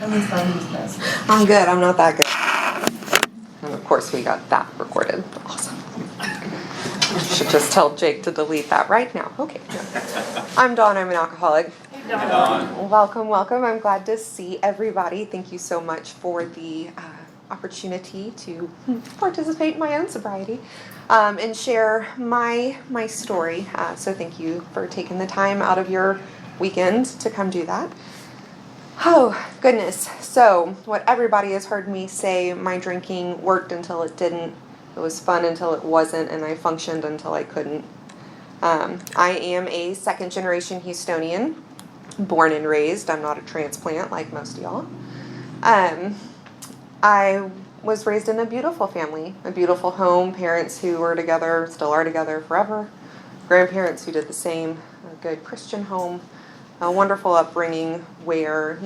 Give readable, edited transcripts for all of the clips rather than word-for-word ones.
At least I'm who's best. I'm good. I'm not that good. And of course, we got that recorded. Awesome. Should just tell Jake to delete that right now. Okay. I'm Dawn. I'm an alcoholic. Hey, Dawn. Welcome, welcome. I'm glad to see everybody. Thank you so much for the opportunity to participate in my own sobriety and share my story. So thank you for taking the time out of your weekend to come do that. Oh, goodness. So what everybody has heard me say, my drinking worked until it didn't. It was fun until it wasn't, and I functioned until I couldn't. I am a second-generation Houstonian, born and raised. I'm not a transplant like most of y'all. I was raised in a beautiful family, a beautiful home, parents who were together, still are together forever, grandparents who did the same, a good Christian home, a wonderful upbringing where,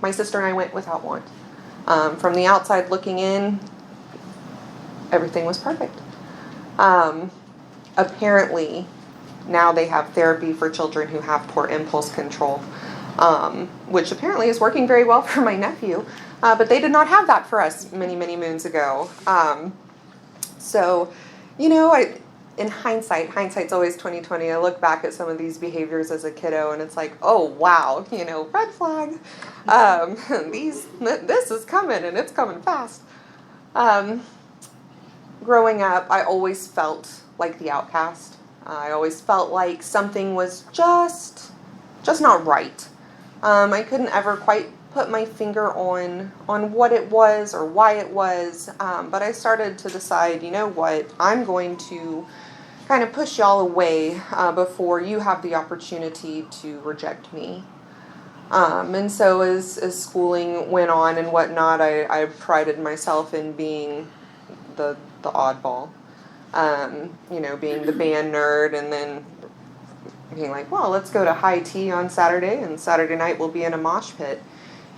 my sister and I went without want. From the outside looking in, everything was perfect. Apparently, now they have therapy for children who have poor impulse control, which apparently is working very well for my nephew. But they did not have that for us many, many moons ago. In hindsight's always 20/20. I look back at some of these behaviors as a kiddo, and it's like, oh wow, red flag. This is coming, and it's coming fast. Growing up, I always felt like the outcast. I always felt like something was just not right. I couldn't ever quite put my finger on what it was or why it was, but I started to decide, I'm going to kind of push y'all away before you have the opportunity to reject me. And so as schooling went on and whatnot, I prided myself in being the oddball, being the band nerd, and then being like, well, let's go to high tea on Saturday, and Saturday night we'll be in a mosh pit.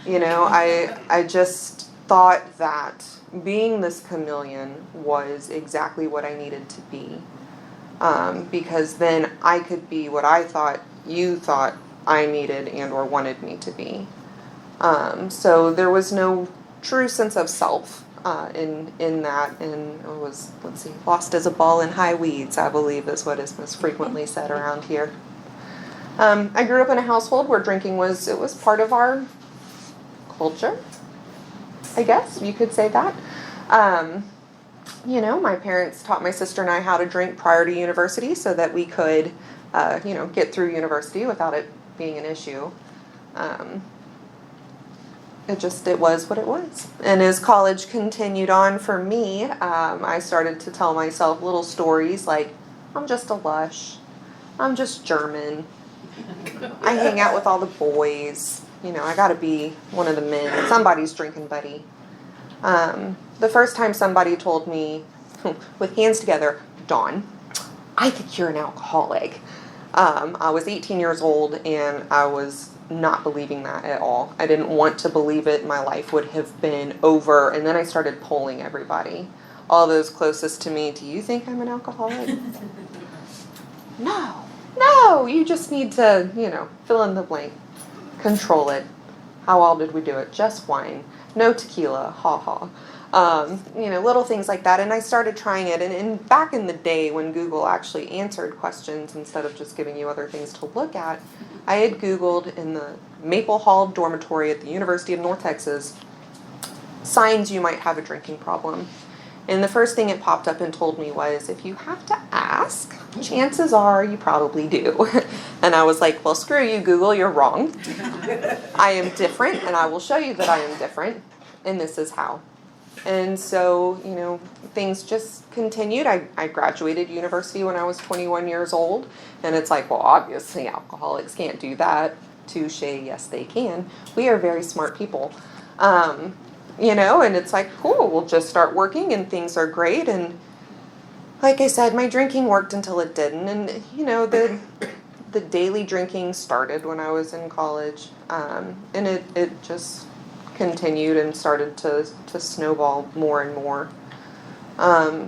I just thought that being this chameleon was exactly what I needed to be. Because then I could be what I thought you thought I needed and or wanted me to be. So there was no true sense of self in that, and it was, lost as a ball in high weeds, I believe is what is most frequently said around here. I grew up in a household where drinking was part of our culture, I guess you could say that. My parents taught my sister and I how to drink prior to university so that we could, get through university without it being an issue. It was what it was. And as college continued on for me, I started to tell myself little stories like, I'm just a lush, I'm just German, I hang out with all the boys, I gotta be one of the men, somebody's drinking buddy. The first time somebody told me, with hands together, Dawn, I think you're an alcoholic. I was 18 years old and I was not believing that at all. I didn't want to believe it. My life would have been over. And then I started polling everybody, all those closest to me. Do you think I'm an alcoholic? No, you just need to, fill in the blank. Control it. How well did we do it? Just wine. No tequila. Ha ha. Little things like that. And I started trying it. And back in the day when Google actually answered questions instead of just giving you other things to look at, I had Googled in the Maple Hall dormitory at the University of North Texas, signs you might have a drinking problem. And the first thing it popped up and told me was, if you have to ask, chances are you probably do. And I was like, well, screw you, Google, you're wrong. I am different, and I will show you that I am different, and this is how. And so, things just continued. I graduated university when I was 21 years old, and it's like, well, obviously alcoholics can't do that. Touche, yes, they can. We are very smart people. And it's like, cool, we'll just start working and things are great. And like I said, my drinking worked until it didn't. And, the daily drinking started when I was in college. And it just continued and started to snowball more and more.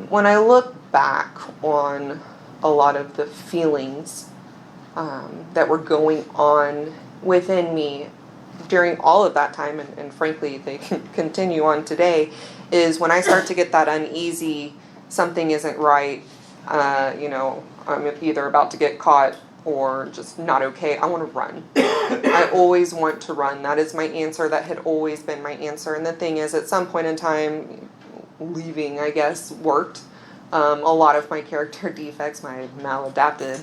When I look back on a lot of the feelings that were going on within me during all of that time, and frankly, they can continue on today, is when I start to get that uneasy, something isn't right, I'm either about to get caught or just not okay, I want to run. I always want to run. That is my answer. That had always been my answer. And the thing is, at some point in time, leaving, I guess, worked. A lot of my character defects, my maladapted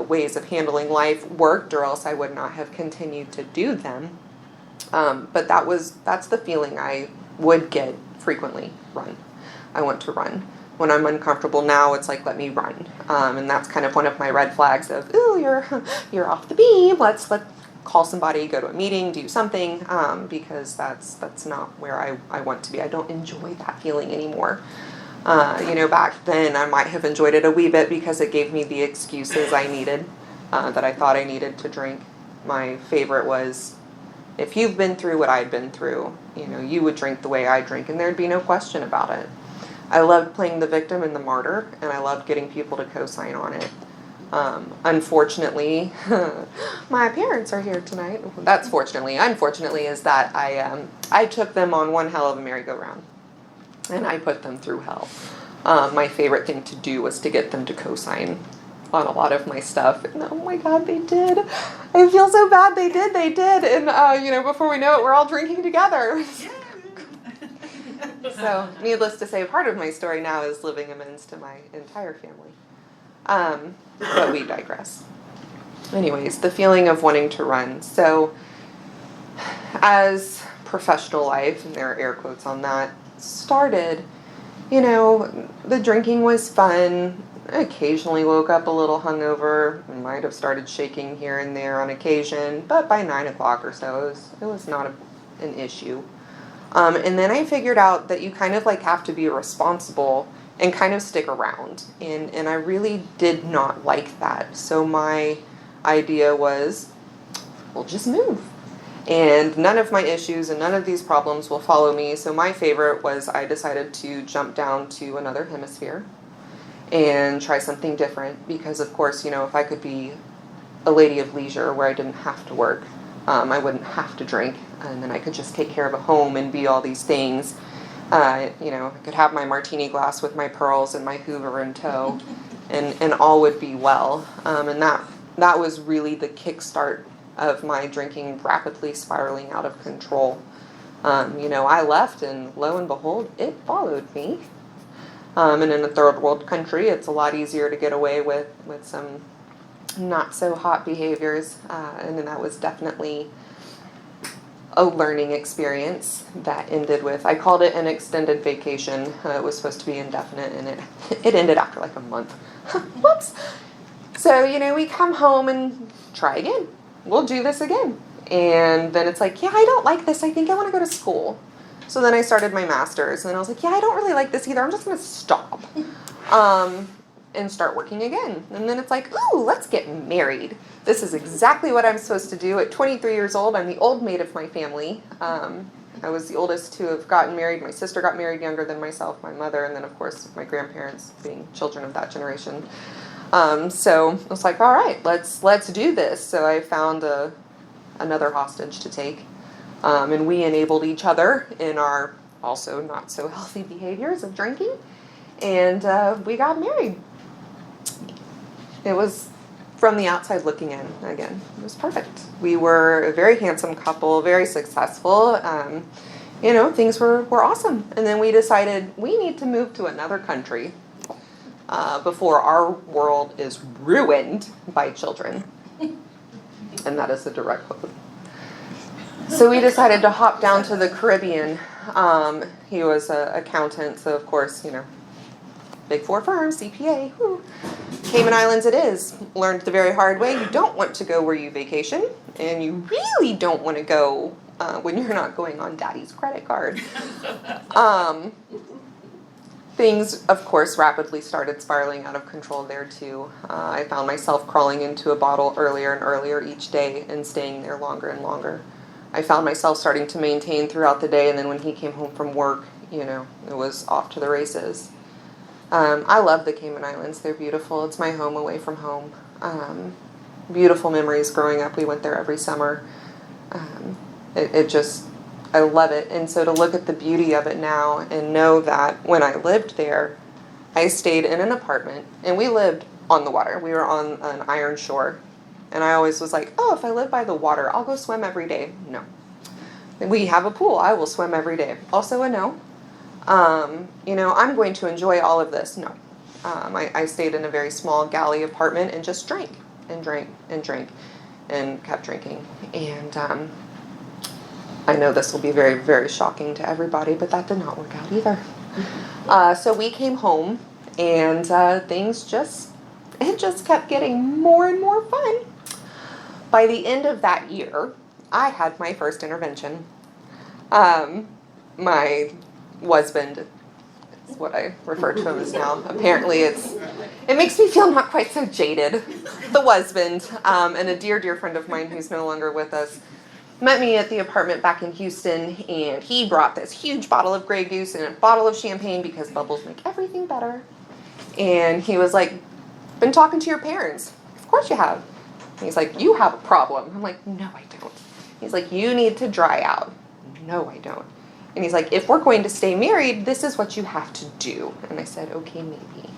ways of handling life worked, or else I would not have continued to do them. But that's the feeling I would get frequently. Run. I want to run. When I'm uncomfortable now, it's like, let me run. And that's kind of one of my red flags of, ooh, you're off the beam. Let's call somebody, go to a meeting, do something, because that's not where I want to be. I don't enjoy that feeling anymore. Back then I might have enjoyed it a wee bit because it gave me the excuses I needed, that I thought I needed to drink. My favorite was, if you've been through what I'd been through, you would drink the way I drink, and there'd be no question about it. I loved playing the victim and the martyr, and I loved getting people to co-sign on it. Unfortunately, my parents are here tonight. That's fortunately. Unfortunately is that I took them on one hell of a merry-go-round, and I put them through hell. My favorite thing to do was to get them to co-sign on a lot of my stuff, and oh my God, they did. I feel so bad. They did, and before we know it, we're all drinking together. So, needless to say, part of my story now is living amends to my entire family. But we digress. Anyways, the feeling of wanting to run. So, as professional life, and there are air quotes on that, started, the drinking was fun. I occasionally woke up a little hungover. Might have started shaking here and there on occasion, but by 9 o'clock or so, it was not an issue. And then I figured out that you kind of have to be responsible and kind of stick around. And I really did not like that. So my idea was, we'll just move. And none of my issues and none of these problems will follow me. So my favorite was, I decided to jump down to another hemisphere and try something different. Because of course, if I could be a lady of leisure where I didn't have to work, I wouldn't have to drink, and then I could just take care of a home and be all these things. I could have my martini glass with my pearls and my Hoover in tow, and all would be well. And that was really the kickstart of my drinking rapidly spiraling out of control. I left, and lo and behold, it followed me. And in a third world country, it's a lot easier to get away with some not so hot behaviors, and then that was definitely a learning experience that ended with, I called it an extended vacation. It was supposed to be indefinite, and it ended after a month. Whoops. So, we come home and try again. We'll do this again. And then it's yeah, I don't like this. I think I want to go to school. So then I started my master's, and then I was yeah, I don't really like this either. I'm just going to stop. And start working again. And then it's ooh, let's get married. This is exactly what I'm supposed to do. At 23 years old, I'm the old maid of my family. I was the oldest to have gotten married. My sister got married younger than myself, my mother, and then, of course, my grandparents being children of that generation. So I was all right, let's do this. So I found another hostage to take. And we enabled each other in our also not so healthy behaviors of drinking. And we got married. It was, from the outside looking in, again, it was perfect. We were a very handsome couple, very successful. Things were awesome. And then we decided we need to move to another country before our world is ruined by children. And that is a direct quote. So we decided to hop down to the Caribbean. He was an accountant, so of course, Big Four firm, CPA, whew. Cayman Islands it is. Learned the very hard way. You don't want to go where you vacation, and you really don't want to go when you're not going on daddy's credit card. Things, of course, rapidly started spiraling out of control there, too. I found myself crawling into a bottle earlier and earlier each day and staying there longer and longer. I found myself starting to maintain throughout the day, and then when he came home from work, it was off to the races. I love the Cayman Islands. They're beautiful. It's my home away from home. Beautiful memories growing up. We went there every summer. It just, I love it. And so to look at the beauty of it now and know that when I lived there, I stayed in an apartment, and we lived on the water. We were on an iron shore. And I always was like, oh, if I live by the water, I'll go swim every day. No. We have a pool. I will swim every day. Also a no. I'm going to enjoy all of this. No. I stayed in a very small galley apartment and just drank and drank and drank and kept drinking. And I know this will be very, very shocking to everybody, but that did not work out either. So we came home, and things just kept getting more and more fun. By the end of that year, I had my first intervention. My husband is what I refer to him as now. Apparently it makes me feel not quite so jaded. The husband, and a dear, dear friend of mine who's no longer with us, met me at the apartment back in Houston, and he brought this huge bottle of Grey Goose and a bottle of champagne because bubbles make everything better. And he was like, been talking to your parents. Of course you have. And he's like, you have a problem. I'm like, no, I don't. He's like, you need to dry out. No, I don't. And he's like, if we're going to stay married, this is what you have to do. And I said, okay, maybe.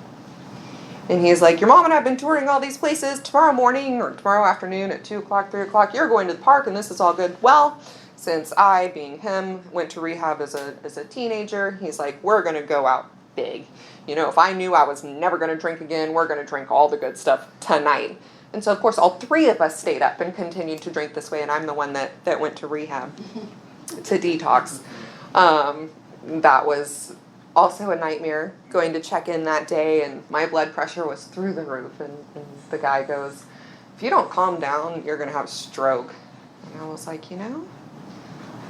And he's like, your mom and I have been touring all these places. Tomorrow morning or tomorrow afternoon at 2 o'clock, 3 o'clock, you're going to the park, and this is all good. Well, since I, being him, went to rehab as a teenager, he's like, we're going to go out big. If I knew I was never going to drink again, we're going to drink all the good stuff tonight. And so, of course, all three of us stayed up and continued to drink this way, and I'm the one that went to rehab to detox. That was also a nightmare, going to check in that day, and my blood pressure was through the roof, and the guy goes, if you don't calm down, you're going to have a stroke. And I was like,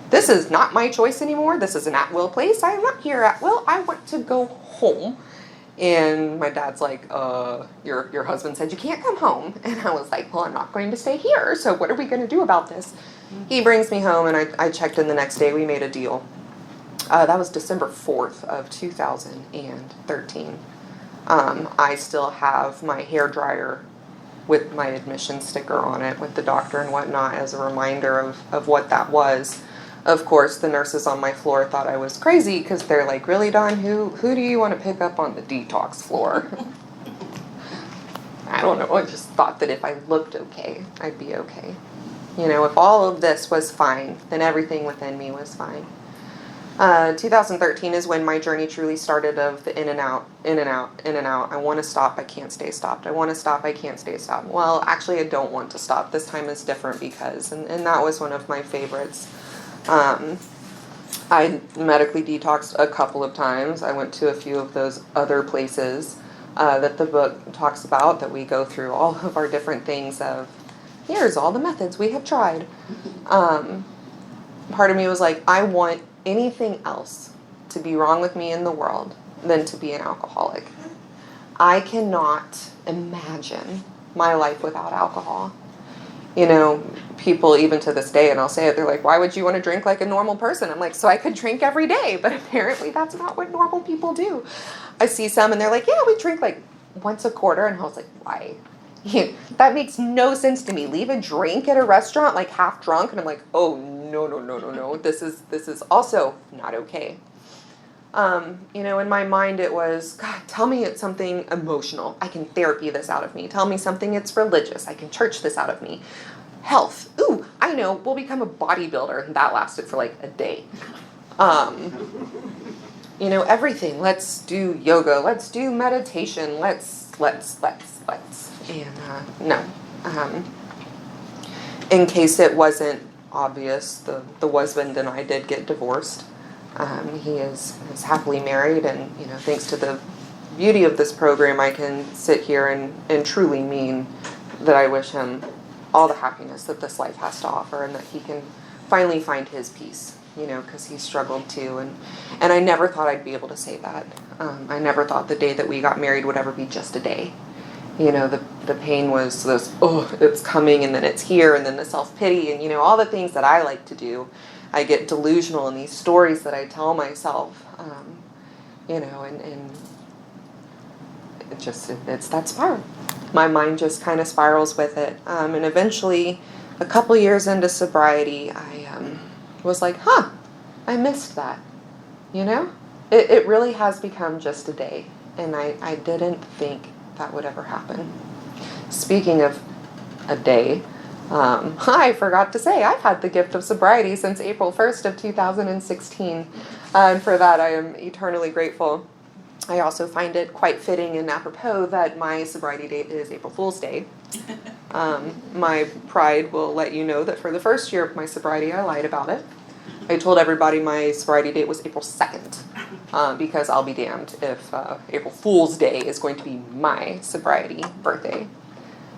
this is not my choice anymore. This is an at-will place. I'm not here at will. I want to go home. And my dad's like, your husband said you can't come home. And I was like, well, I'm not going to stay here, so what are we going to do about this? He brings me home, and I checked in the next day. We made a deal. That was December 4th of 2013. I still have my hair dryer with my admission sticker on it with the doctor and whatnot as a reminder of what that was. Of course, the nurses on my floor thought I was crazy because they're like, really, Dawn, who do you want to pick up on the detox floor? I don't know. I just thought that if I looked okay, I'd be okay. If all of this was fine, then everything within me was fine. 2013 is when my journey truly started of the in and out, in and out, in and out. I want to stop, I can't stay stopped. I want to stop, I can't stay stopped. Well, actually, I don't want to stop. This time is different because, and that was one of my favorites. I medically detoxed a couple of times. I went to a few of those other places that the book talks about, that we go through all of our different things of, here's all the methods we have tried. Part of me was like, I want anything else to be wrong with me in the world than to be an alcoholic. I cannot imagine my life without alcohol. People even to this day, and I'll say it, they're like, why would you want to drink like a normal person? I'm like, so I could drink every day, but apparently that's not what normal people do. I see some and they're like, yeah, we drink like once a quarter, and I was like, why? That makes no sense to me. Leave a drink at a restaurant like half drunk, and I'm like, oh, no. This is also not okay. In my mind it was, God, tell me it's something emotional. I can therapy this out of me. Tell me something it's religious. I can church this out of me. Health. Ooh, I know. We'll become a bodybuilder. And that lasted for like a day. Everything. Let's do yoga. Let's do meditation. Let's. And no. In case it wasn't obvious, the husband and I did get divorced. He is happily married, and thanks to the beauty of this program, I can sit here and truly mean that I wish him all the happiness that this life has to offer, and that he can finally find his peace, because he struggled too, and I never thought I'd be able to say that. I never thought the day that we got married would ever be just a day. The pain was this, it's coming, and then it's here, and then the self-pity, and all the things that I like to do. I get delusional in these stories that I tell myself, and it's that spiral. My mind just kind of spirals with it. And eventually, a couple years into sobriety, was like, huh, I missed that, you know? It really has become just a day, and I didn't think that would ever happen. Speaking of a day, I forgot to say I've had the gift of sobriety since April 1st of 2016, and for that I am eternally grateful. I also find it quite fitting and apropos that my sobriety date is April Fool's Day. My pride will let you know that for the first year of my sobriety, I lied about it. I told everybody my sobriety date was April 2nd, because I'll be damned if April Fool's Day is going to be my sobriety birthday.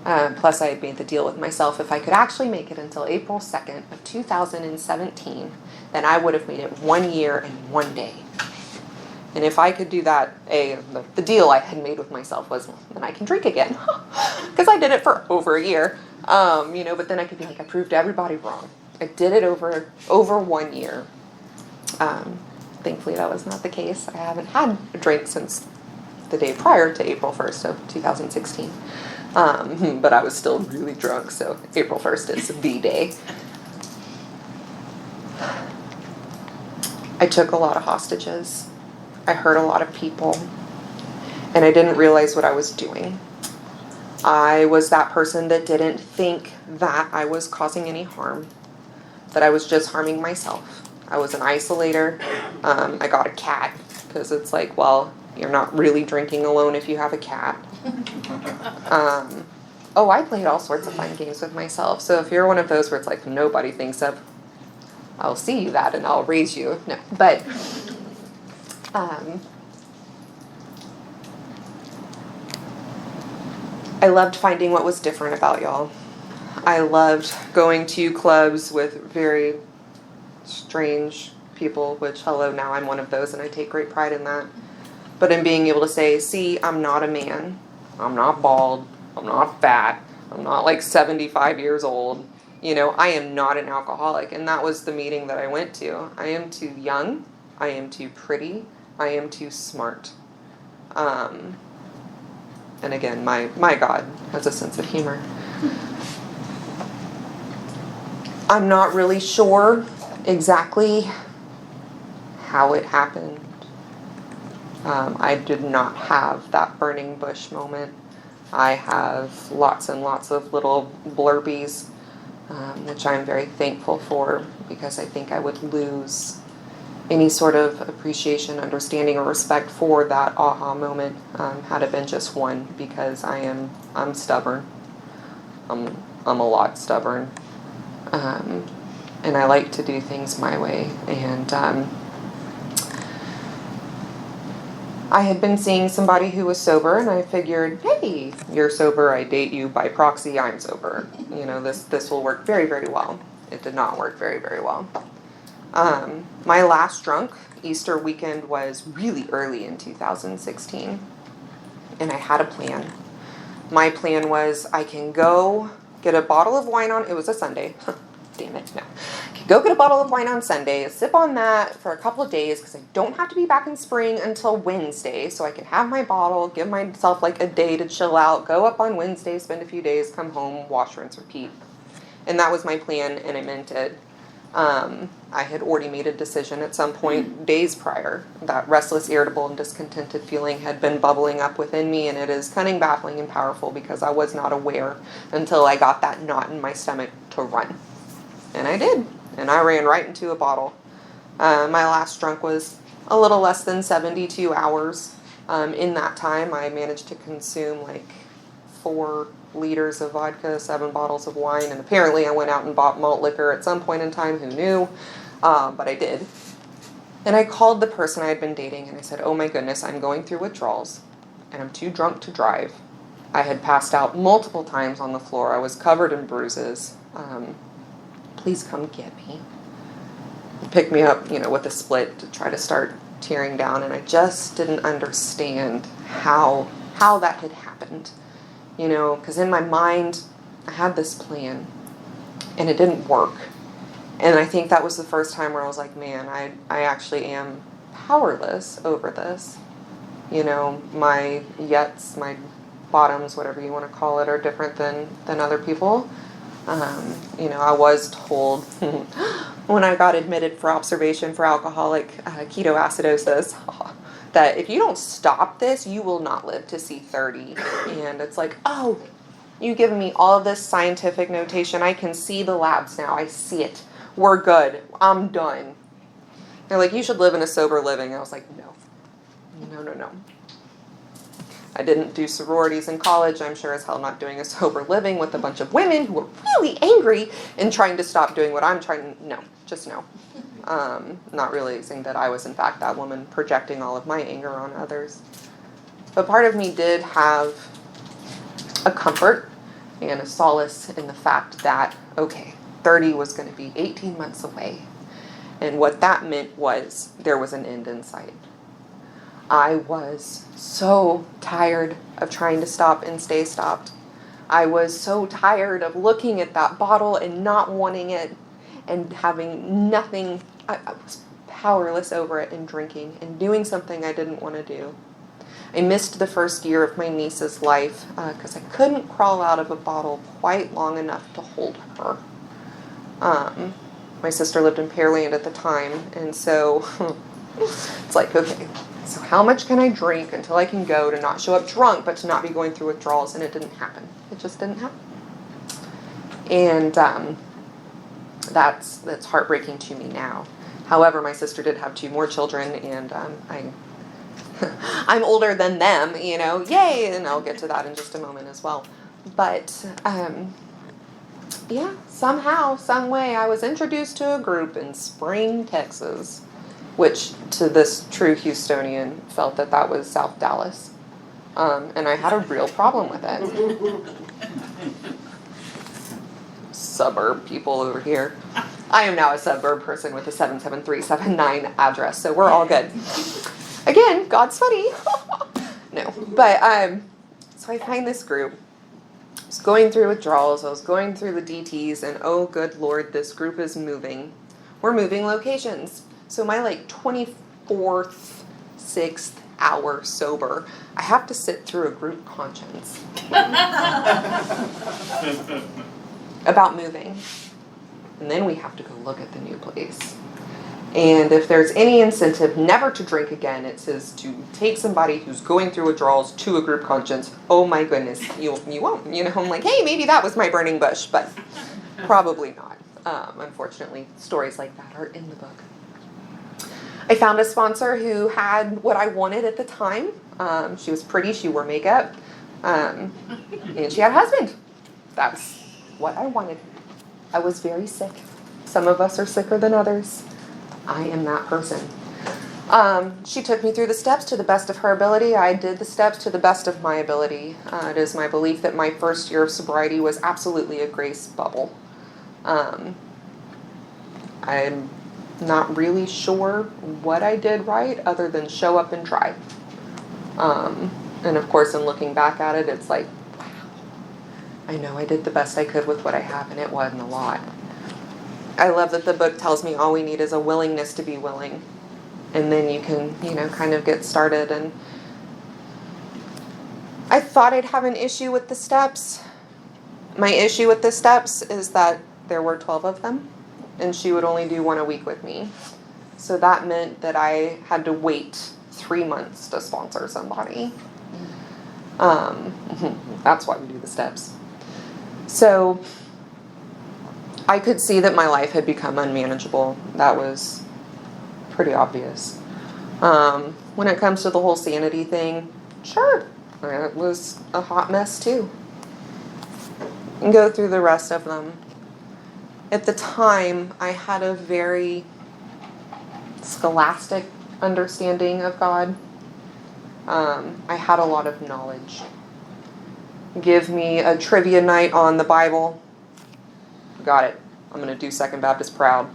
Plus, I had made the deal with myself, if I could actually make it until April 2nd of 2017, then I would have made it 1 year and 1 day. And if I could do that, the deal I had made with myself was, well, then I can drink again. Because I did it for over a year. But then I could be like, I proved everybody wrong. I did it over 1 year. Thankfully, that was not the case. I haven't had a drink since the day prior to April 1st of 2016. But I was still really drunk, so April 1st is the day. I took a lot of hostages. I hurt a lot of people, and I didn't realize what I was doing. I was that person that didn't think that I was causing any harm, that I was just harming myself. I was an isolator. I got a cat, because it's like, well, you're not really drinking alone if you have a cat. I played all sorts of fun games with myself. So if you're one of those where it's like nobody thinks of, I'll see you that and I'll raise you. No, but I loved finding what was different about y'all. I loved going to clubs with very strange people, which, hello, now I'm one of those and I take great pride in that. But in being able to say, see, I'm not a man. I'm not bald. I'm not fat. I'm not like 75 years old. I am not an alcoholic. And that was the meeting that I went to. I am too young. I am too pretty. I am too smart. And again, my God has a sense of humor. I'm not really sure exactly how it happened. I did not have that burning bush moment. I have lots and lots of little blurbies, which I'm very thankful for, because I think I would lose any sort of appreciation, understanding, or respect for that aha moment had it been just one, because I'm stubborn. I'm a lot stubborn. And I like to do things my way. And I had been seeing somebody who was sober, and I figured, hey, you're sober, I date you, by proxy, I'm sober. This will work very, very well. It did not work very, very well. My last drunk Easter weekend was really early in 2016, and I had a plan. My plan was, I can go get a bottle of wine it was a Sunday. Damn it, no. I can go get a bottle of wine on Sunday, sip on that for a couple of days, because I don't have to be back in spring until Wednesday, so I can have my bottle, give myself like a day to chill out, go up on Wednesday, spend a few days, come home, wash, rinse, repeat. And that was my plan, and I meant it. I had already made a decision at some point days prior. That restless, irritable, and discontented feeling had been bubbling up within me, and it is cunning, baffling, and powerful, because I was not aware until I got that knot in my stomach to run. And I did. And I ran right into a bottle. My last drunk was a little less than 72 hours. In that time, I managed to consume like 4 liters of vodka, 7 bottles of wine, and apparently I went out and bought malt liquor at some point in time. Who knew? But I did. And I called the person I had been dating, and I said, oh my goodness, I'm going through withdrawals, and I'm too drunk to drive. I had passed out multiple times on the floor. I was covered in bruises. Please come get me. Pick me up, with a split to try to start tearing down, and I just didn't understand how that had happened. Because in my mind, I had this plan, and it didn't work. And I think that was the first time where I was like, man, I actually am powerless over this. My yuts, my bottoms, whatever you want to call it, are different than other people. I was told when I got admitted for observation for alcoholic ketoacidosis that if you don't stop this, you will not live to see 30. And it's like, oh, you've given me all of this scientific notation. I can see the labs now. I see it. We're good. I'm done. They're like, you should live in a sober living. I was like, no. I didn't do sororities in college. I'm sure as hell not doing a sober living with a bunch of women who were really angry and trying to stop doing what I'm trying to. No, just no. Not realizing that I was in fact that woman projecting all of my anger on others. But part of me did have a comfort and a solace in the fact that, okay, 30 was going to be 18 months away. And what that meant was there was an end in sight. I was so tired of trying to stop and stay stopped. I was so tired of looking at that bottle and not wanting it and having nothing. I was powerless over it and drinking and doing something I didn't want to do. I missed the first year of my niece's life because I couldn't crawl out of a bottle quite long enough to hold her. My sister lived in Pearland at the time, and so it's like, okay, so how much can I drink until I can go to not show up drunk, but to not be going through withdrawals? And it didn't happen. It just didn't happen. And that's heartbreaking to me now. However, my sister did have 2 more children, and I'm older than them, yay, and I'll get to that in just a moment as well. But, yeah, somehow, some way, I was introduced to a group in Spring, Texas, which to this true Houstonian felt that was South Dallas. And I had a real problem with it. Suburb people over here. I am now a suburb person with a 77379 address, so we're all good. Again, God's funny. No, but so I find this group. I was going through withdrawals. I was going through the DTs, and oh, good Lord, this group is moving. We're moving locations. So my 24th, 6th hour sober, I have to sit through a group conscience about moving. And then we have to go look at the new place. And if there's any incentive never to drink again, it says to take somebody who's going through withdrawals to a group conscience. Oh my goodness, you won't. I'm like, hey, maybe that was my burning bush, but probably not. Unfortunately, stories like that are in the book. I found a sponsor who had what I wanted at the time. She was pretty, she wore makeup, and she had a husband. That's what I wanted. I was very sick. Some of us are sicker than others. I am that person. She took me through the steps to the best of her ability. I did the steps to the best of my ability. It is my belief that my first year of sobriety was absolutely a grace bubble. I'm not really sure what I did right other than show up and try. And of course, in looking back at it, it's like, wow, I know I did the best I could with what I have, and it wasn't a lot. I love that the book tells me all we need is a willingness to be willing. And then you can, kind of get started. And I thought I'd have an issue with the steps. My issue with the steps is that there were 12 of them, and she would only do 1 a week with me. So that meant that I had to wait 3 months to sponsor somebody. That's why we do the steps. So I could see that my life had become unmanageable. That was pretty obvious. When it comes to the whole sanity thing, sure, it was a hot mess too. And go through the rest of them. At the time, I had a very scholastic understanding of God. I had a lot of knowledge. Give me a trivia night on the Bible. Got it. I'm going to do Second Baptist proud.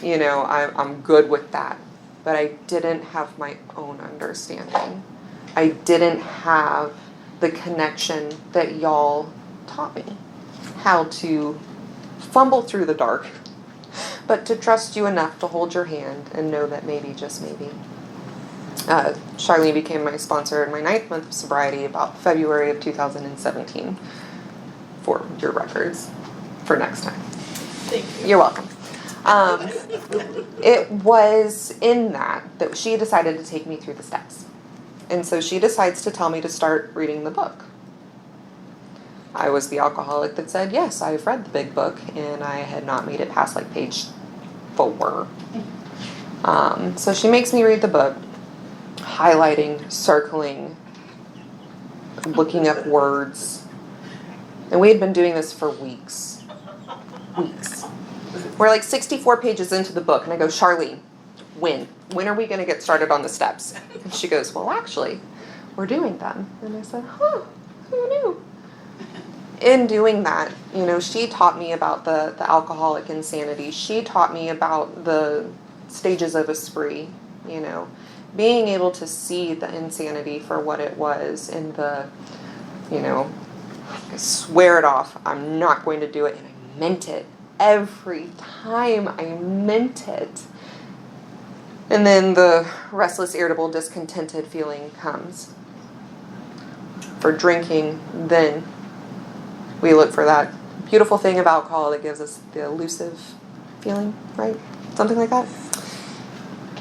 I'm good with that. But I didn't have my own understanding. I didn't have the connection that y'all taught me. How to fumble through the dark, but to trust you enough to hold your hand and know that maybe, just maybe. Charlene became my sponsor in my 9th month of sobriety about February of 2017, for your records. for next time. Thank you. You're welcome. It was in that she decided to take me through the steps. And so she decides to tell me to start reading the book. I was the alcoholic that said, yes, I've read the big book, and I had not made it past like page 4. So she makes me read the book, highlighting, circling, looking up words. And we had been doing this for weeks. Weeks. We're like 64 pages into the book, and I go, Charlene, when? When are we going to get started on the steps? And she goes, well, actually, we're doing them. And I said, huh, who knew? In doing that, she taught me about the alcoholic insanity. She taught me about the stages of a spree, being able to see the insanity for what it was and the, I swear it off. I'm not going to do it. And I meant it. Every time I meant it. And then the restless, irritable, discontented feeling comes. For drinking, then we look for that beautiful thing of alcohol that gives us the elusive feeling, right? Something like that.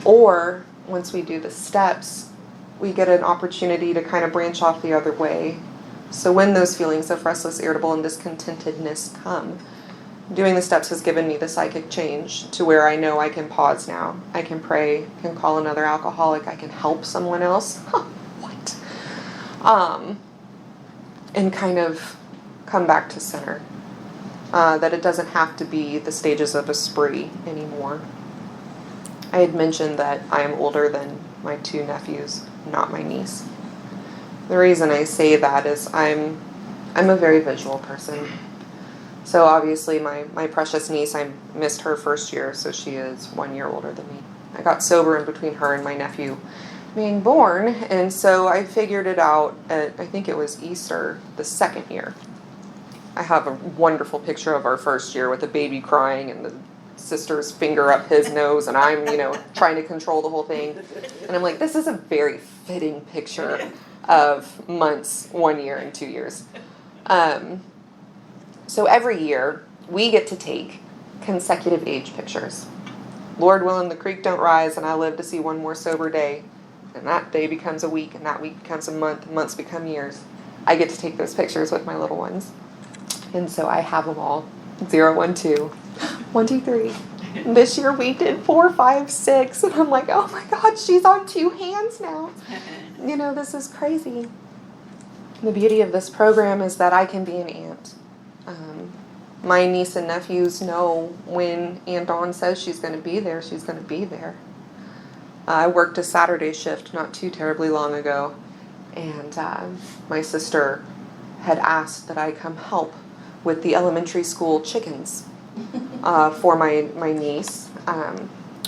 Or once we do the steps, we get an opportunity to kind of branch off the other way. So when those feelings of restless, irritable, and discontentedness come, doing the steps has given me the psychic change to where I know I can pause now. I can pray, can call another alcoholic, I can help someone else. What? And kind of come back to center. That it doesn't have to be the stages of a spree anymore. I had mentioned that I am older than my 2 nephews, not my niece. The reason I say that is I'm a very visual person. So obviously my precious niece, I missed her first year, so she is 1 year older than me. I got sober in between her and my nephew being born, and so I figured it out at, I think it was Easter, the 2nd year. I have a wonderful picture of our first year with the baby crying and the sister's finger up his nose, and I'm, trying to control the whole thing. And I'm like, this is a very fitting picture of months, 1 year and 2 years. So every year, we get to take consecutive age pictures. Lord willing, the creek don't rise, and I live to see one more sober day. And that day becomes a week, and that week becomes a month, months become years. I get to take those pictures with my little ones. And so I have them all. 0, 1, 2, 1, 2, 3. This year we did 4, 5, 6. And I'm like, oh my God, she's on 2 hands now. This is crazy. The beauty of this program is that I can be an aunt. My niece and nephews know when Aunt Dawn says she's going to be there, she's going to be there. I worked a Saturday shift not too terribly long ago, and my sister had asked that I come help with the elementary school chickens for my niece,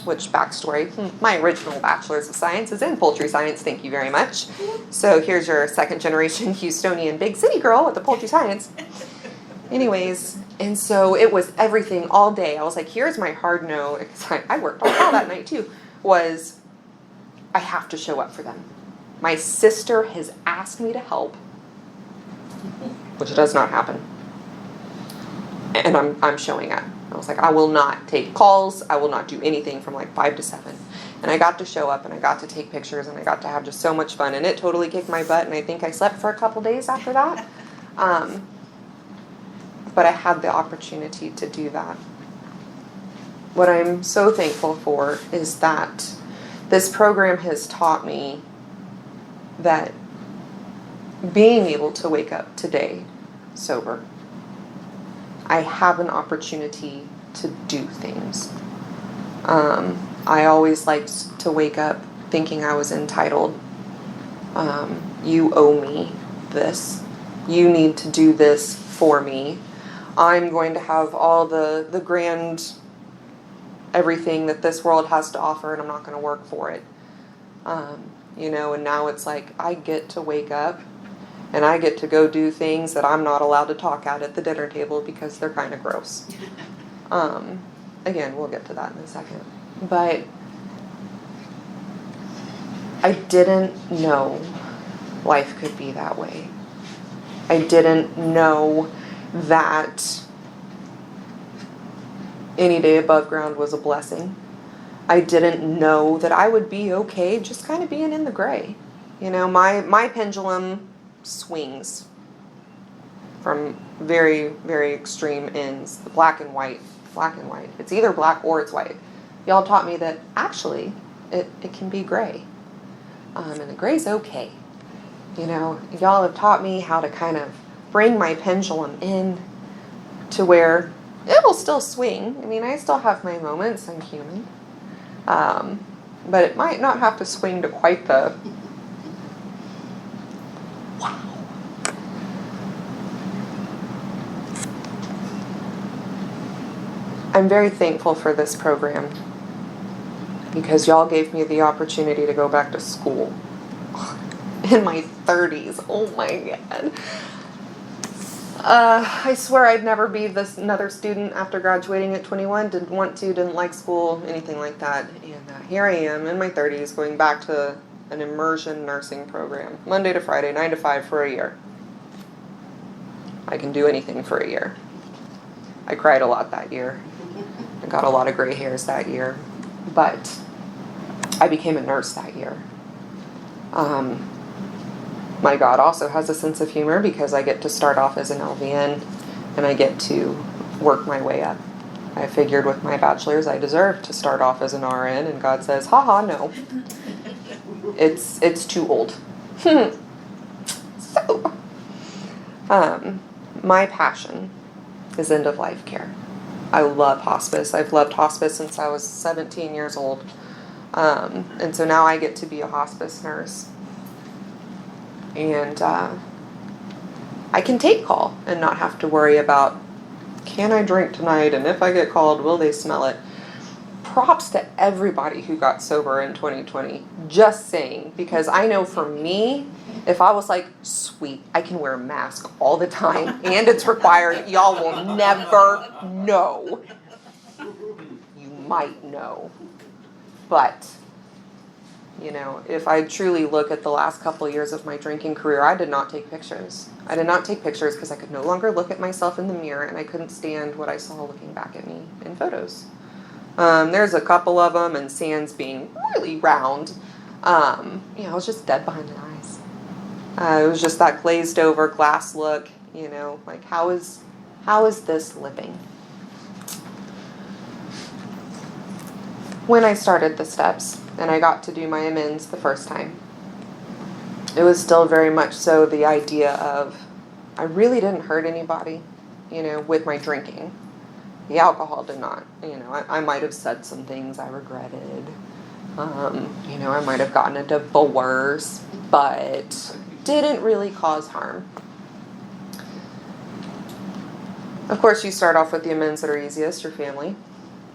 which backstory, my original bachelor's of science is in poultry science, thank you very much. So here's your 2nd generation Houstonian big city girl with the poultry science. Anyways, and so it was everything all day. I was like, here's my hard no, because I worked all that night too, was I have to show up for them. My sister has asked me to help, which does not happen. And I'm showing up. I was like, I will not take calls. I will not do anything from like 5 to 7. And I got to show up, and I got to take pictures, and I got to have just so much fun. And it totally kicked my butt, and I think I slept for a couple days after that. But I had the opportunity to do that. What I'm so thankful for is that this program has taught me that being able to wake up today sober, I have an opportunity to do things. I always liked to wake up thinking I was entitled. You owe me this. You need to do this for me. I'm going to have all the grand everything that this world has to offer, and I'm not going to work for it. And now it's like I get to wake up and I get to go do things that I'm not allowed to talk at the dinner table because they're kind of gross. Again, we'll get to that in a second. But I didn't know life could be that way. I didn't know that Any day above ground was a blessing. I didn't know that I would be okay just kind of being in the gray. You know, my pendulum swings from very, very extreme ends, the black and white. It's either black or it's white. Y'all taught me that actually it can be gray. And the gray's okay. You know, y'all have taught me how to kind of bring my pendulum in to where it will still swing. I mean, I still have my moments, I'm human. But it might not have to swing to quite the wow. I'm very thankful for this program because y'all gave me the opportunity to go back to school in my 30s. Oh my God. I swear I'd never be another student after graduating at 21. Didn't want to, didn't like school, anything like that. And here I am in my 30s going back to an immersion nursing program. Monday to Friday, 9 to 5 for a year. I can do anything for a year. I cried a lot that year. I got a lot of gray hairs that year. But I became a nurse that year. My God also has a sense of humor because I get to start off as an LVN and I get to work my way up. I figured with my bachelor's I deserve to start off as an RN, and God says, haha, no. It's too old. So, my passion is end of life care. I love hospice. I've loved hospice since I was 17 years old. And so now I get to be a hospice nurse. And I can take call and not have to worry about, can I drink tonight? And if I get called, will they smell it? Props to everybody who got sober in 2020. Just saying. Because I know for me, if I was like, sweet, I can wear a mask all the time and it's required, y'all will never know. You might know. But you know, if I truly look at the last couple of years of my drinking career, I did not take pictures. I did not take pictures because I could no longer look at myself in the mirror and I couldn't stand what I saw looking back at me in photos. There's a couple of them and Sans being really round. I was just dead behind the eyes. It was just that glazed over glass look, you know, like how is this living? When I started the steps, and I got to do my amends the first time, it was still very much so the idea of, I really didn't hurt anybody, you know, with my drinking. The alcohol did not, you know, I might have said some things I regretted. You know, I might have gotten a divorce, but didn't really cause harm. Of course, you start off with the amends that are easiest, your family.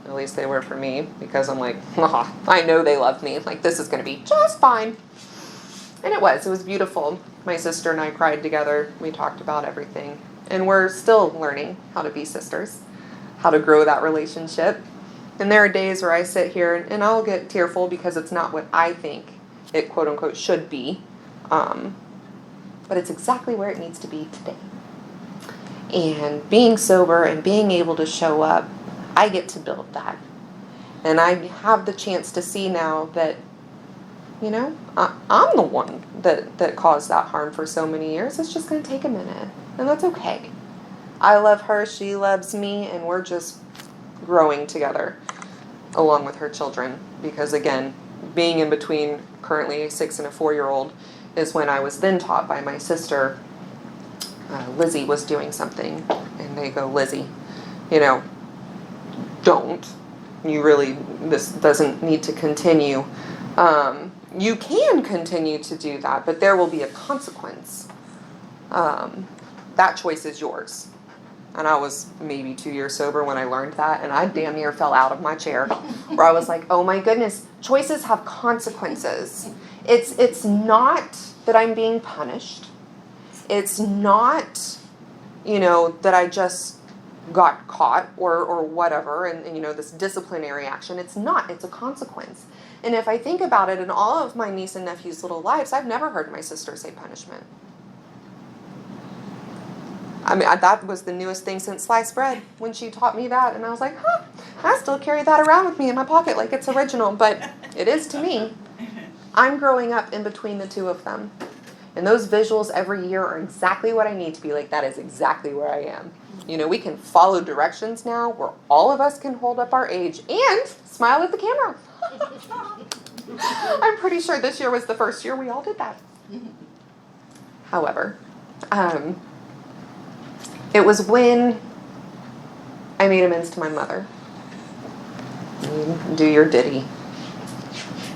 At least they were for me, because I'm like, I know they love me. Like, this is going to be just fine. And it was beautiful. My sister and I cried together. We talked about everything. And we're still learning how to be sisters, how to grow that relationship. And there are days where I sit here and I'll get tearful because it's not what I think it, quote unquote, should be. But it's exactly where it needs to be today. And being sober and being able to show up, I get to build that. And I have the chance to see now that, you know, I'm the one that caused that harm for so many years. It's just going to take a minute. And that's okay. I love her, she loves me, and we're just growing together along with her children. Because again, being in between currently a 6 and a 4-year-old is when I was then taught by my sister, Lizzie was doing something. And they go, Lizzie, you know, don't. This doesn't need to continue. You can continue to do that, but there will be a consequence. That choice is yours. And I was maybe 2 years sober when I learned that, and I damn near fell out of my chair, where I was like, oh my goodness, choices have consequences. It's not that I'm being punished. It's not, you know, that I just got caught or whatever, and you know, this disciplinary action. It's not. It's a consequence. And if I think about it, in all of my niece and nephew's little lives, I've never heard my sister say punishment. I mean, that was the newest thing since sliced bread when she taught me that. And I was like, huh, I still carry that around with me in my pocket like it's original. But it is to me. I'm growing up in between the two of them. And those visuals every year are exactly what I need to be like, that is exactly where I am. You know, we can follow directions now where all of us can hold up our age and smile at the camera. I'm pretty sure this year was the first year we all did that. However, it was when I made amends to my mother. You do your ditty.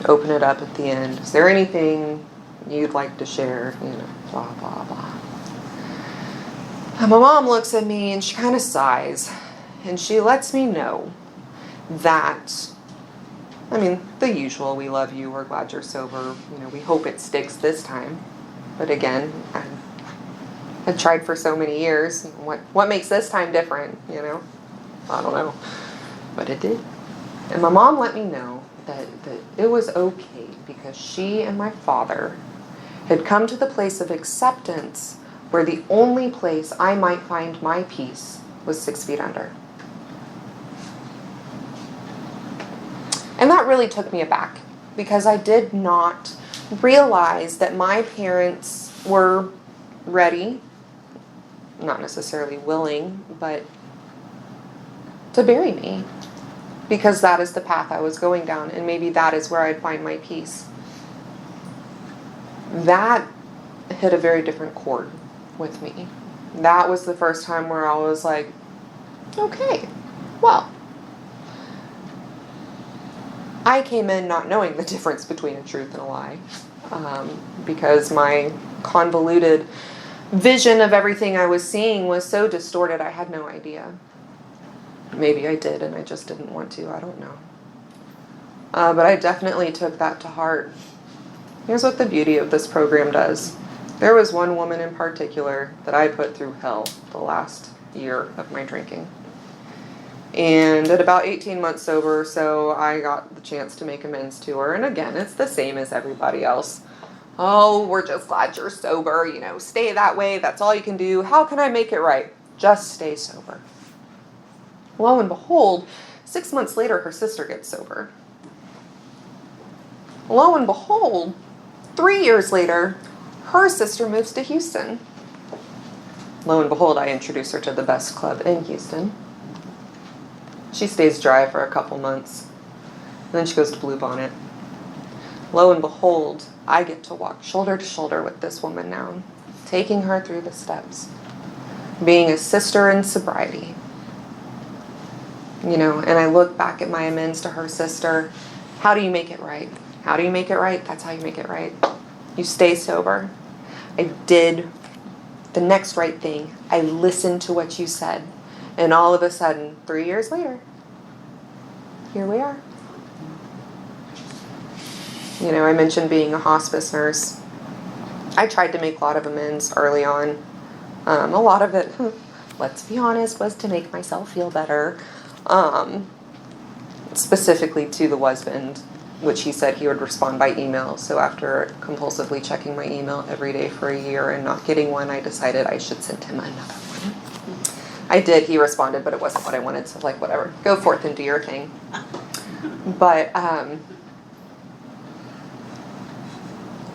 Open it up at the end. Is there anything you'd like to share? You know, blah, blah, blah. And my mom looks at me and she kind of sighs. And she lets me know that, I mean, the usual, we love you, we're glad you're sober, you know, we hope it sticks this time. But again, I had tried for so many years. What makes this time different, you know? I don't know. But it did. And my mom let me know that it was okay because she and my father had come to the place of acceptance where the only place I might find my peace was 6 feet under. And that really took me aback because I did not realize that my parents were ready, not necessarily willing, but to bury me because that is the path I was going down and maybe that is where I'd find my peace. That hit a very different chord with me. That was the first time where I was like, okay, well, I came in not knowing the difference between a truth and a lie, because my convoluted vision of everything I was seeing was so distorted I had no idea. Maybe I did and I just didn't want to, I don't know. But I definitely took that to heart. Here's what the beauty of this program does. There was one woman in particular that I put through hell the last year of my drinking. And at about 18 months sober, so I got the chance to make amends to her. And again, it's the same as everybody else. Oh, we're just glad you're sober. You know, stay that way. That's all you can do. How can I make it right? Just stay sober. Lo and behold, 6 months later, her sister gets sober. Lo and behold, 3 years later, her sister moves to Houston. Lo and behold, I introduce her to the best club in Houston. She stays dry for a couple months. And then she goes to Bluebonnet. Lo and behold, I get to walk shoulder to shoulder with this woman now, taking her through the steps, being a sister in sobriety. You know, and I look back at my amends to her sister. How do you make it right? How do you make it right? That's how you make it right. You stay sober. I did the next right thing. I listened to what you said. And all of a sudden, 3 years later, here we are. You know, I mentioned being a hospice nurse. I tried to make a lot of amends early on. A lot of it, let's be honest, was to make myself feel better. Specifically to the husband, which he said he would respond by email. So after compulsively checking my email every day for a year and not getting one, I decided I should send him another one. I did. He responded, but it wasn't what I wanted. So like, whatever. Go forth and do your thing. But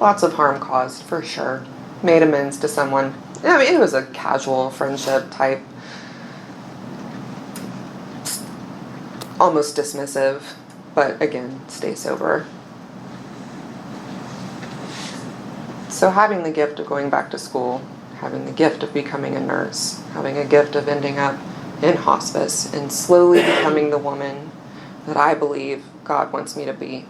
lots of harm caused, for sure. Made amends to someone. I mean, it was a casual friendship type. Almost dismissive. But again, stay sober. So having the gift of going back to school, having the gift of becoming a nurse, having a gift of ending up in hospice, and slowly becoming the woman that I believe God wants me to be.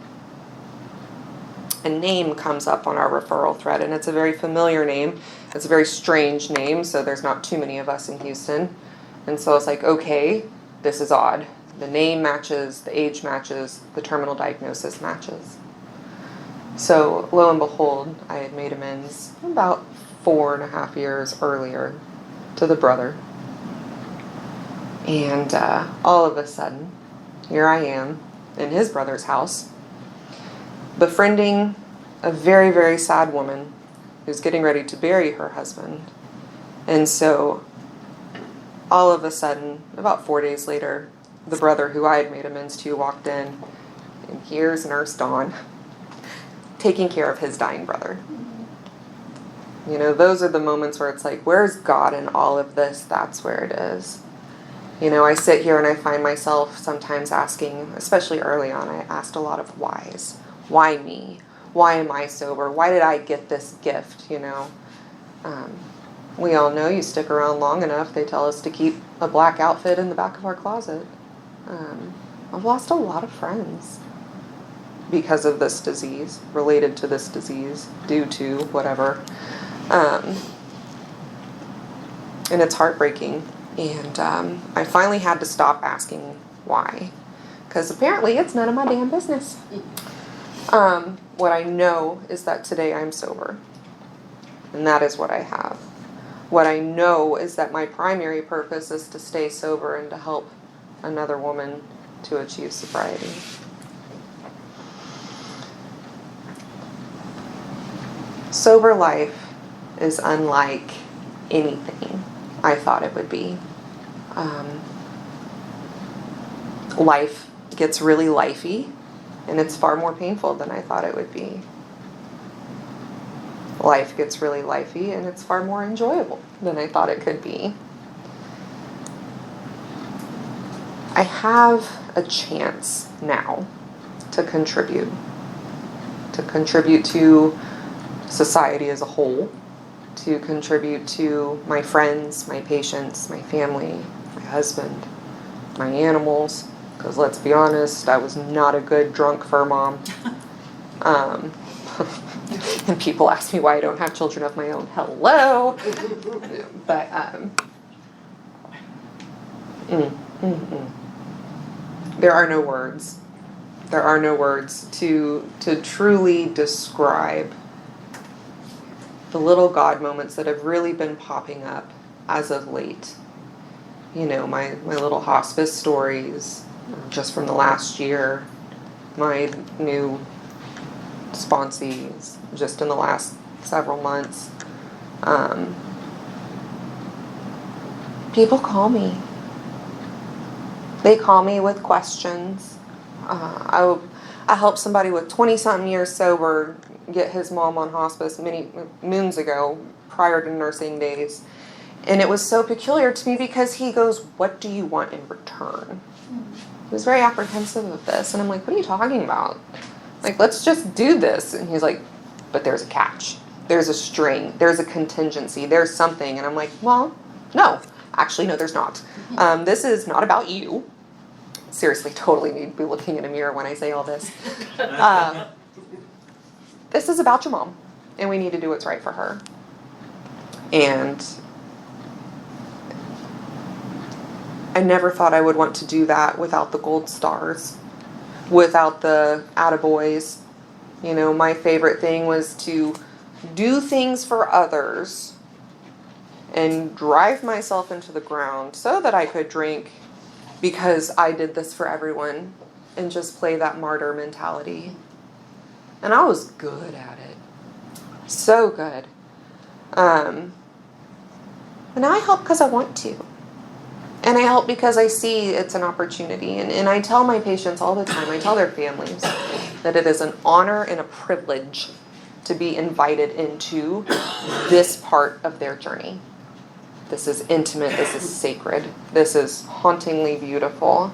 A name comes up on our referral thread, and it's a very familiar name. It's a very strange name, so there's not too many of us in Houston. And so it's like, okay, this is odd. The name matches, the age matches, the terminal diagnosis matches. So, lo and behold, I had made amends about 4.5 years earlier to the brother. And all of a sudden, here I am in his brother's house, befriending a very, very sad woman who's getting ready to bury her husband. And so all of a sudden, about 4 days later, the brother who I had made amends to walked in, and here's Nurse Dawn taking care of his dying brother. You know, those are the moments where it's like, where's God in all of this? That's where it is. You know, I sit here and I find myself sometimes asking, especially early on, I asked a lot of whys. Why me? Why am I sober? Why did I get this gift, you know? We all know you stick around long enough, they tell us to keep a black outfit in the back of our closet. I've lost a lot of friends because of this disease, related to this disease, due to whatever. And it's heartbreaking. And I finally had to stop asking why. Because apparently it's none of my damn business. What I know is that today I'm sober. And that is what I have. What I know is that my primary purpose is to stay sober and to help another woman to achieve sobriety. Sober life is unlike anything I thought it would be. Life gets really lifey, and it's far more painful than I thought it would be. Life gets really lifey, and it's far more enjoyable than I thought it could be. I have a chance now to contribute to society as a whole, to contribute to my friends, my patients, my family, my husband, my animals, because let's be honest, I was not a good drunk fur mom. And people ask me why I don't have children of my own. Hello! But, there are no words. There are no words to truly describe the little God moments that have really been popping up as of late. You know, my little hospice stories, just from the last year, my new sponsees, just in the last several months. People call me. They call me with questions. I helped somebody with 20-something years sober get his mom on hospice many moons ago, prior to nursing days. And it was so peculiar to me because he goes, "What do you want in return?" He was very apprehensive of this. And I'm like, "What are you talking about? Like, let's just do this." And he's like, "But there's a catch. There's a string. There's a contingency. There's something." And I'm like, "Well, no. Actually, no, there's not. This is not about you." Seriously, totally need to be looking in a mirror when I say all this. This is about your mom, and we need to do what's right for her. And I never thought I would want to do that without the gold stars, without the attaboys. You know, my favorite thing was to do things for others and drive myself into the ground so that I could drink because I did this for everyone, and just play that martyr mentality. And I was good at it. So good. And I help because I want to. And I help because I see it's an opportunity. And I tell my patients all the time, I tell their families, that it is an honor and a privilege to be invited into this part of their journey. This is intimate, this is sacred, this is hauntingly beautiful.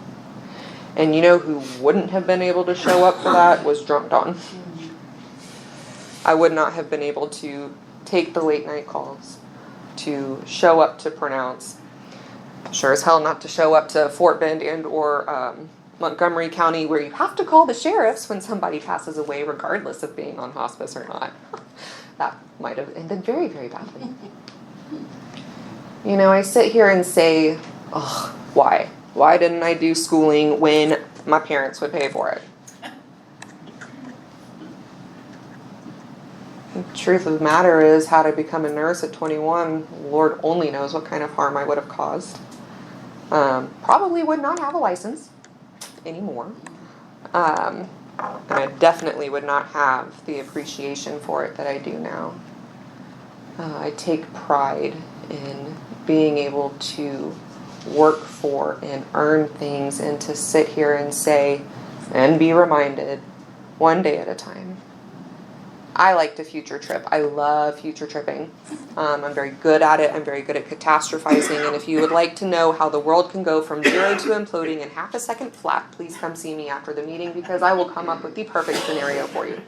And you know who wouldn't have been able to show up for that was Drunk Dawn. I would not have been able to take the late night calls, to show up to pronounce, sure as hell not to show up to Fort Bend and or Montgomery County, where you have to call the sheriffs when somebody passes away regardless of being on hospice or not. That might have ended very, very badly. You know, I sit here and say, "Oh, why? Why didn't I do schooling when my parents would pay for it?" The truth of the matter is, had I become a nurse at 21, Lord only knows what kind of harm I would have caused. Probably would not have a license anymore. And I definitely would not have the appreciation for it that I do now. I take pride in being able to work for and earn things, and to sit here and say and be reminded one day at a time. I like to future trip. I love future tripping. I'm very good at it. I'm very good at catastrophizing. And if you would like to know how the world can go from 0 to imploding in half a second flat, please come see me after the meeting, because I will come up with the perfect scenario for you.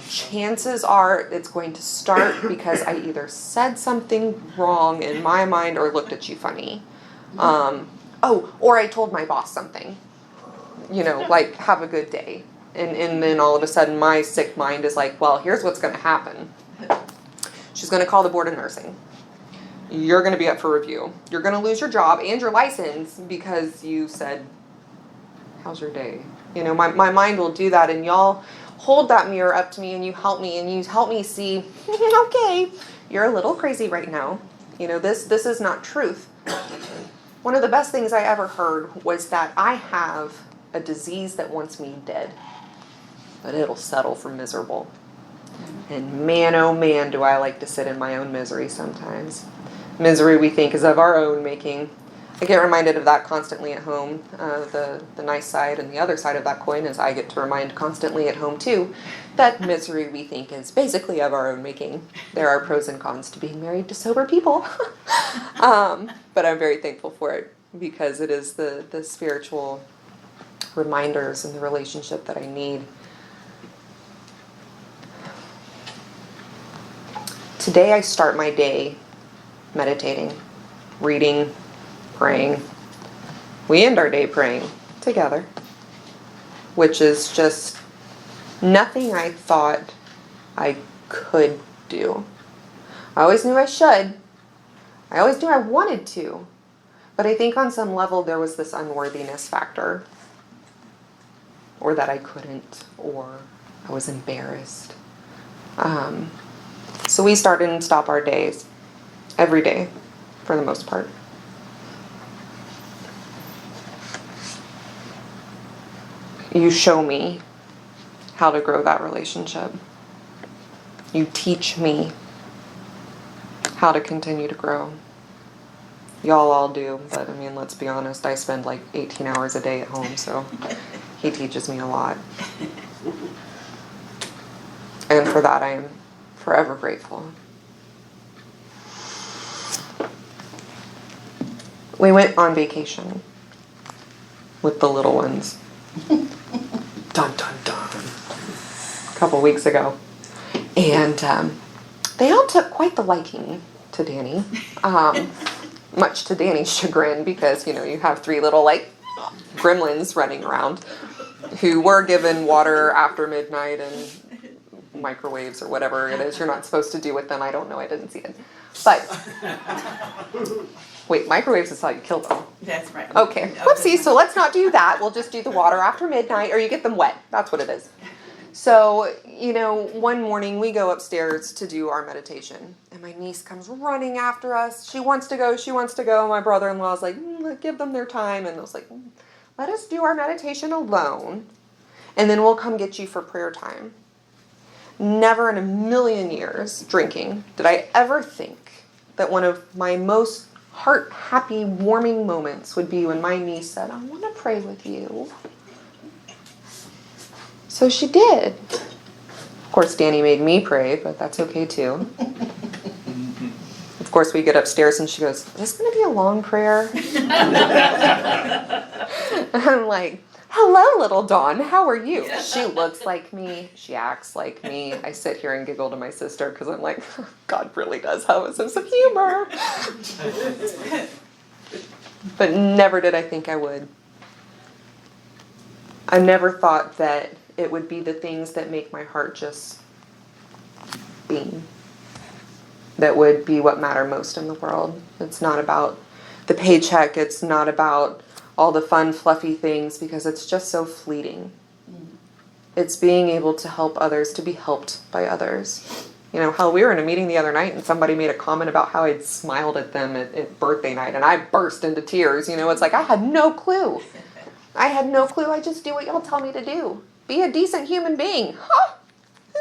Chances are it's going to start because I either said something wrong in my mind or looked at you funny. Or I told my boss something. Like, have a good day. And then all of a sudden my sick mind is like, well, here's what's going to happen. She's going to call the board of nursing. You're going to be up for review. You're going to lose your job and your license because you said, how's your day? My mind will do that, and y'all hold that mirror up to me and you help me see, okay, you're a little crazy right now. This is not truth. One of the best things I ever heard was that I have a disease that wants me dead, but it'll settle for miserable. And man, oh man, do I like to sit in my own misery sometimes. Misery we think is of our own making. I get reminded of that constantly at home. The nice side and the other side of that coin is I get to remind constantly at home too that misery we think is basically of our own making. There are pros and cons to being married to sober people. But I'm very thankful for it, because it is the spiritual reminders and the relationship that I need. Today I start my day meditating, reading, praying. We end our day praying together, which is just nothing I thought I could do. I always knew I should. I always knew I wanted to. But I think on some level there was this unworthiness factor, or that I couldn't, or I was embarrassed. So we start and stop our days every day, for the most part. You show me how to grow that relationship. You teach me how to continue to grow. Y'all all do, but let's be honest, I spend like 18 hours a day at home, so he teaches me a lot. And for that I am forever grateful. We went on vacation with the little ones. Dun dun dun. A couple weeks ago. And they all took quite the liking to Danny. Much to Danny's chagrin, because, you have 3 little, gremlins running around who were given water after midnight and microwaves or whatever it is you're not supposed to do with them. I don't know. I didn't see it. But, wait, microwaves is how you kill them. That's right. Okay. Whoopsie. So let's not do that. We'll just do the water after midnight, or you get them wet. That's what it is. So, one morning we go upstairs to do our meditation, and my niece comes running after us. She wants to go. My brother-in-law's like, give them their time. And I was like, let us do our meditation alone, and then we'll come get you for prayer time. Never in a million years drinking did I ever think that one of my most heart-happy, warming moments would be when my niece said, I want to pray with you. So she did. Of course, Danny made me pray, but that's okay too. Of course, we get upstairs and she goes, is this going to be a long prayer? I'm like, hello, little Dawn. How are you? She looks like me. She acts like me. I sit here and giggle to my sister because I'm like, God really does have a sense of humor. But never did I think I would. I never thought that it would be the things that make my heart just beam that would be what matter most in the world. It's not about the paycheck. It's not about all the fun, fluffy things, because it's just so fleeting. It's being able to help others, to be helped by others. Hell, we were in a meeting the other night and somebody made a comment about how I'd smiled at them at birthday night, and I burst into tears. It's like I had no clue. I just do what y'all tell me to do. Be a decent human being. Huh? Who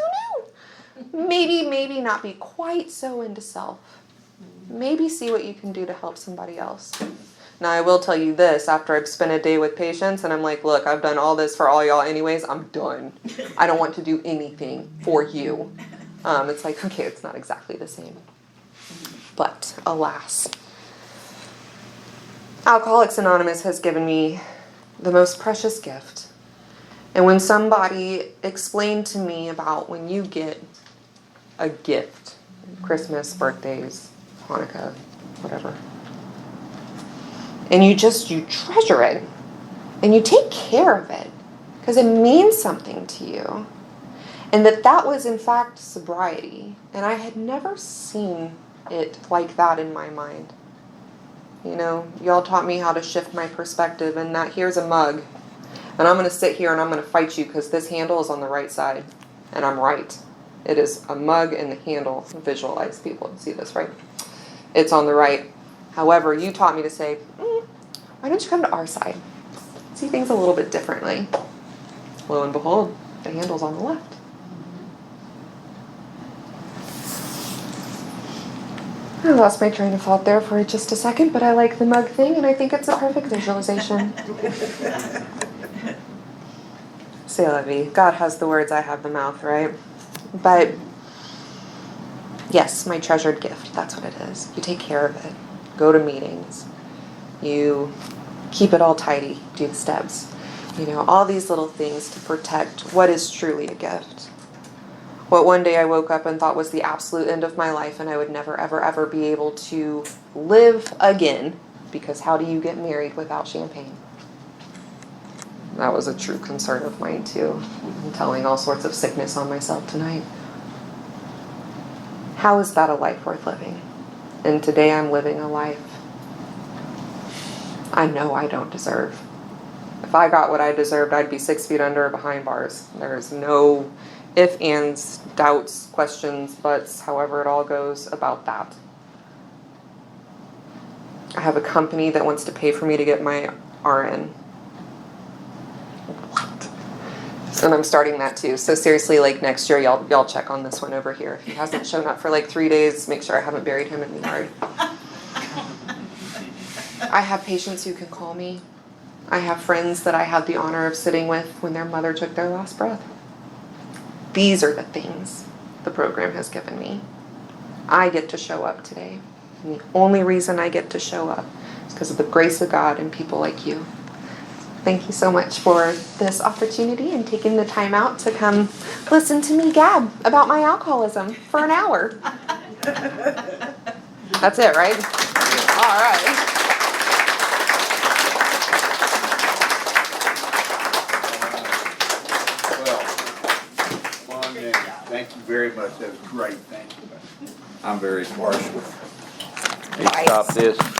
knew? Maybe not be quite so into self. Maybe see what you can do to help somebody else. Now, I will tell you this, after I've spent a day with patients and I'm like, look, I've done all this for all y'all anyways, I'm done. I don't want to do anything for you. It's like, okay, it's not exactly the same. But alas, Alcoholics Anonymous has given me the most precious gift. And when somebody explained to me about when you get a gift, Christmas, birthdays, Hanukkah, whatever, and you treasure it and you take care of it because it means something to you, and that was in fact sobriety, and I had never seen it like that in my mind. You know, y'all taught me how to shift my perspective, and that here's a mug, and I'm going to sit here and I'm going to fight you because this handle is on the right side, and I'm right. It is a mug and the handle. Visualize, people see this, right? It's on the right. However, you taught me to say, why don't you come to our side? See things a little bit differently. Lo and behold, the handle's on the left. I lost my train of thought there for just a second, but I like the mug thing, and I think it's a perfect visualization. C'est la vie. God has the words, I have the mouth, right? But yes, my treasured gift, that's what it is. You take care of it. Go to meetings. You keep it all tidy. Do the steps. You know, all these little things to protect what is truly a gift. What one day I woke up and thought was the absolute end of my life, and I would never, ever, ever be able to live again, because how do you get married without champagne? That was a true concern of mine too. I'm telling all sorts of sickness on myself tonight. How is that a life worth living? And today I'm living a life I know I don't deserve. If I got what I deserved, I'd be 6 feet under or behind bars. There's no ifs, ands, doubts, questions, buts, however it all goes about that. I have a company that wants to pay for me to get my RN. What? And I'm starting that too. So seriously, like next year, y'all check on this one over here. If he hasn't shown up for like 3 days, make sure I haven't buried him in the yard. I have patients who can call me. I have friends that I had the honor of sitting with when their mother took their last breath. These are the things the program has given me. I get to show up today. And the only reason I get to show up is because of the grace of God and people like you. Thank you so much for this opportunity and taking the time out to come listen to me gab about my alcoholism for an hour. That's it, right? All right. Thank you very much. That was great. Thank you. I'm very partial. Nice. Stop this.